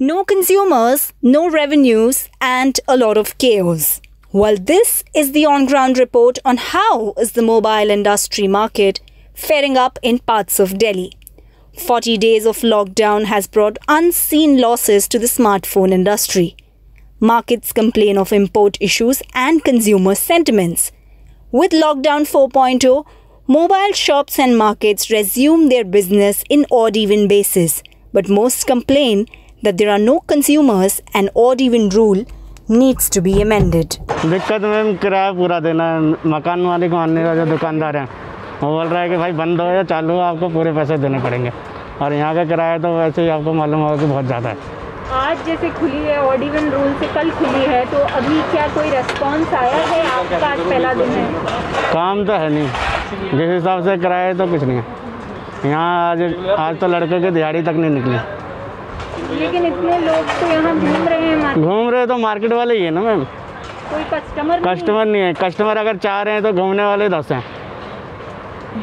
No consumers, no revenues, and a lot of chaos. Well, this is the on-ground report on how is the mobile industry market faring up in parts of Delhi. 40 days of lockdown has brought unseen losses to the smartphone industry. Markets complain of import issues and consumer sentiments. With Lockdown 4.0, mobile shops and markets resume their business in odd-even basis, but most complain that there are no consumers and odd-even rule needs to be amended. दिक्कत ma'am किराया पूरा देना है, मकान मालिक मानने का जो दुकानदार है वो बोल रहा है कि भाई बंद हो या चालू हो आपको पूरे पैसे देने पड़ेंगे और यहाँ का किराया तो वैसे ही आपको मालूम होगा कि बहुत ज़्यादा है। आज जैसे खुली है ऑड इवन रूल से कल खुली है तो अभी क्या कोई रेस्पॉन्स आया है? आपका आज पहला दिन है। काम तो है नहीं, जिस हिसाब से किराया तो कुछ नहीं है यहाँ। आज तो लड़के की दिहाड़ी तक नहीं निकली। लेकिन इतने लोग तो यहाँ घूम रहे हैं। घूम रहे तो मार्केट वाले ही है ना मैम, कोई कस्टमर नहीं है। कस्टमर अगर चाह रहे हैं तो घूमने वाले 10 हैं।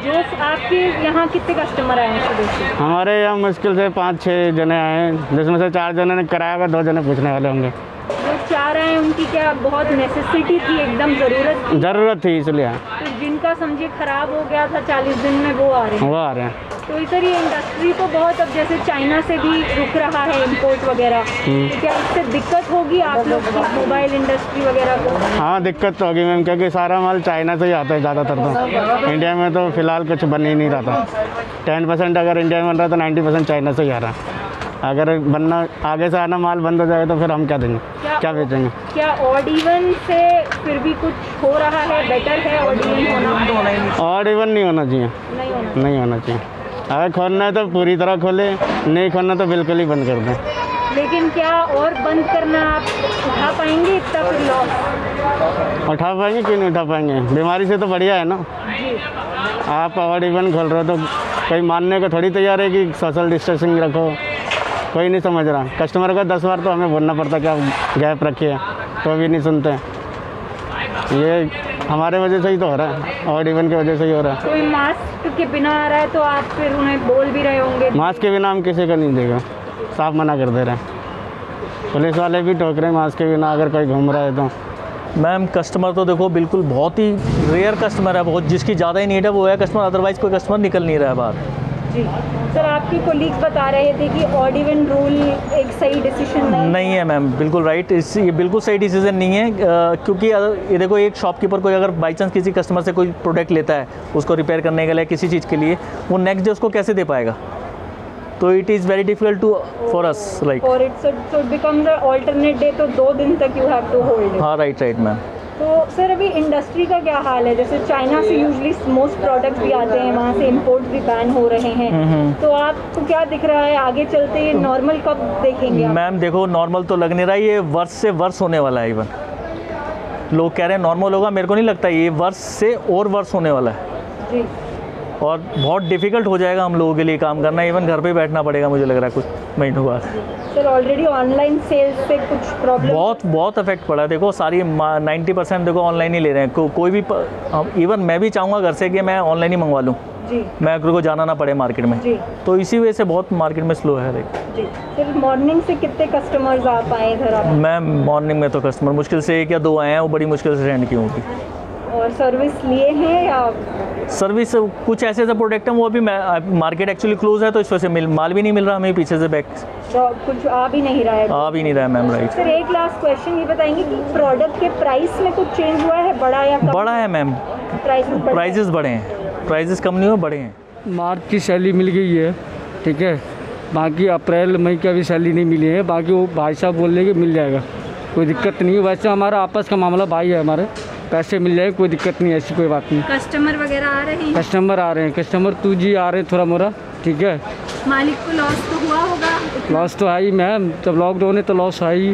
जो आपके यहाँ कितने कस्टमर आए हैं सुबह से? हमारे यहाँ मुश्किल से 5-6 जने आए हैं, जिसमें से 4 जने ने कराया हुआ, 2 जने पूछने वाले होंगे। जो 4 आए हैं उनकी क्या बहुत नेसेसिटी थी, एकदम ज़रूरत थी इसलिए। तो जिनका समझिए ख़राब हो गया था 40 दिन में वो आ रहे हैं। तो इधर ये इंडस्ट्री तो बहुत अब जैसे चाइना से भी रुक रहा है इंपोर्ट वगैरह, तो क्या इससे दिक्कत होगी आप लोग की मोबाइल इंडस्ट्री वगैरह को? हाँ दिक्कत तो होगी मैम, क्योंकि सारा माल चाइना से ही आता है ज़्यादातर। तो इंडिया में तो फ़िलहाल कुछ बन ही नहीं रहा था। 10% अगर इंडिया में बन रहा तो 90% चाइना से ही आ रहा है। अगर बनना आगे से आना माल बंद हो जाएगा तो फिर हम क्या देंगे, क्या बेचेंगे? क्या ऑड इवन से फिर भी कुछ हो रहा है? बेटर है ऑड इवन होना? ऑड इवन नहीं होना चाहिए, नहीं होना चाहिए। अगर खोलना है तो पूरी तरह खोले, नहीं खोलना तो बिल्कुल ही बंद कर दें। लेकिन क्या और बंद करना आप उठा पाएंगे इतना फिर लॉस? उठा पाएंगे, क्यों नहीं उठा पाएंगे? बीमारी से तो बढ़िया है ना। आप ऑड इवन खोल रहे हो तो कोई मानने को थोड़ी तैयार है कि सोशल डिस्टेंसिंग रखो, कोई नहीं समझ रहा। कस्टमर को 10 बार तो हमें बोलना पड़ता है कि आप गैप रखिए, तो भी नहीं सुनते। ये हमारे वजह से ही तो हो रहा है, ऑड इवन की वजह से ही हो रहा है। कोई मास्क के बिना आ रहा है तो आप फिर उन्हें बोल भी रहे होंगे? मास्क के बिना हम किसी को नहीं देगा, साफ मना कर दे रहे हैं। पुलिस वाले भी टोक रहे हैं मास्क के बिना अगर कोई घूम रहा है तो। मैम कस्टमर तो देखो बिल्कुल बहुत ही रेयर कस्टमर है, बहुत जिसकी ज़्यादा ही नीड है वो है कस्टमर, अदरवाइज़ कोई कस्टमर निकल नहीं रहा है बाहर। जी सर, आपकी कोलीग्स बता रहे थे कि ऑड इवन रूल एक सही डिसीजन नहीं है मैम, बिल्कुल राइट। ये बिल्कुल सही डिसीजन नहीं है, क्योंकि ये देखो एक शॉपकीपर कोई अगर बाई चांस किसी कस्टमर से कोई प्रोडक्ट लेता है उसको रिपेयर करने के लिए किसी चीज़ के लिए, वो नेक्स्ट डे उसको कैसे दे पाएगा? तो it is very difficult to for us like. और it becomes the alternate day, तो 2 दिन तक यू हैव टू होल्ड। हाँ राइट मैम। तो सर अभी इंडस्ट्री का क्या हाल है? जैसे चाइना से यूजुअली मोस्ट प्रोडक्ट्स भी आते हैं, वहाँ से इंपोर्ट भी बैन हो रहे हैं, तो आपको क्या दिख रहा है आगे चलते ये नॉर्मल कब देखेंगे आप? मैम देखो नॉर्मल तो लग नहीं रहा है, ये वर्ष से वर्ष होने वाला है। इवन लोग कह रहे हैं नॉर्मल होगा, मेरे को नहीं लगता, ये वर्ष से और वर्ष होने वाला है जी। और बहुत डिफ़िकल्ट हो जाएगा हम लोगों के लिए काम करना, इवन घर पे बैठना पड़ेगा मुझे लग रहा है कुछ महीनों बाद। सर ऑलरेडी ऑनलाइन सेल्स से कुछ प्रॉब्लम बहुत इफेक्ट पड़ा है। देखो सारी 90% देखो ऑनलाइन ही ले रहे हैं। कोई भी इवन मैं भी चाहूँगा घर से कि मैं ऑनलाइन ही मंगवा लूँ जी, मैं अगर को जाना ना पड़े मार्केट में जी। तो इसी वजह से बहुत मार्केट में स्लो है जी। सर मॉर्निंग से कितने कस्टमर्स आ पाए इधर आप? मैम मॉर्निंग में तो कस्टमर मुश्किल से 1 या 2 आए हैं, वो बड़ी मुश्किल से सेंड की होगी। और सर्विस लिए हैं या? सर्विस कुछ ऐसे प्रोडक्ट हैं वो अभी मार्केट एक्चुअली क्लोज है तो इस वजह से माल भी नहीं मिल रहा हमें पीछे से बैक कुछ आ भी नहीं रहा है मैम राइट। सर एक लास्ट क्वेश्चन ये बताएंगे कि प्रोडक्ट के प्राइस में कुछ चेंज हुआ है, बड़ा या कम? बड़ा है मैम, प्राइसेस बड़े हैं, प्राइसेस कम नहीं हुए, बड़े हैं। मार्च की सैलरी मिल गई है, ठीक है, बाकी अप्रैल मई का भी सैलरी नहीं मिली है, बाकी वो भाई साहब बोल रहे कि मिल जाएगा, कोई दिक्कत नहीं है। वैसे हमारा आपस का मामला, भाई है हमारे, पैसे मिल जाएंगे, कोई दिक्कत नहीं, ऐसी कोई बात नहीं। कस्टमर वगैरह आ रहे हैं? कस्टमर आ रहे हैं, कस्टमर 2G आ रहे हैं थोड़ा मोरा, ठीक है। मालिक को लॉस तो हुआ होगा? लॉस तो है ही मैम, जब लॉकडाउन है तो लॉस है ही,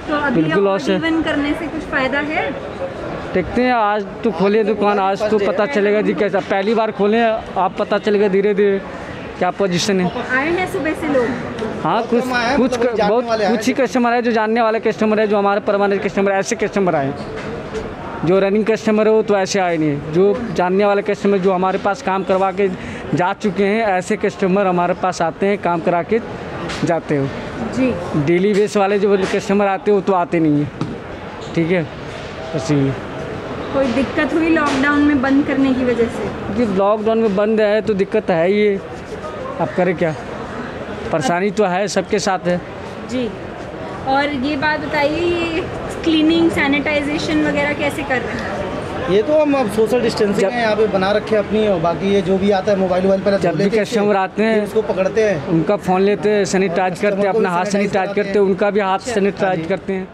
तो बिल्कुल लॉस है। इवन करने से कुछ फ़ायदा है? देखते हैं, आज तो खोले दुकान, आज तो पता चलेगा जी कैसा। पहली बार खोले आप, पता चलेगा धीरे धीरे क्या पोजीशन है। आए हैं सुबह से लोग? हाँ कुछ ही कस्टमर है जो जानने वाले कस्टमर है, जो हमारे परमानेंट कस्टमर, ऐसे कस्टमर आए। जो रनिंग कस्टमर है वो तो ऐसे आए नहीं, जो जानने वाले कस्टमर जो हमारे पास काम करवा के जा चुके हैं, ऐसे कस्टमर हमारे पास आते हैं, काम करा के जाते हैं। जी। डेली बेस वाले जो कस्टमर आते हैं वो तो आते नहीं हैं, ठीक है। इसीलिए कोई दिक्कत हुई लॉकडाउन में बंद करने की वजह से? कि लॉकडाउन में बंद है तो दिक्कत है ही है, अब करें क्या, परेशानी तो है, सबके साथ है जी। और ये बात बताइए, ये क्लीनिंग सैनिटाइजेशन वगैरह कैसे कर रहे हैं? ये तो हम अब सोशल डिस्टेंसिंग है यहाँ पे बना रखे अपनी, और बाकी ये जो भी आता है मोबाइल पर जब भी कस्टमर आते हैं उसको पकड़ते हैं, उनका फ़ोन लेते हैं, सैनिटाइज करते हैं, अपना हाथ सैनिटाइज करते हैं, उनका भी हाथ सैनिटाइज करते हैं।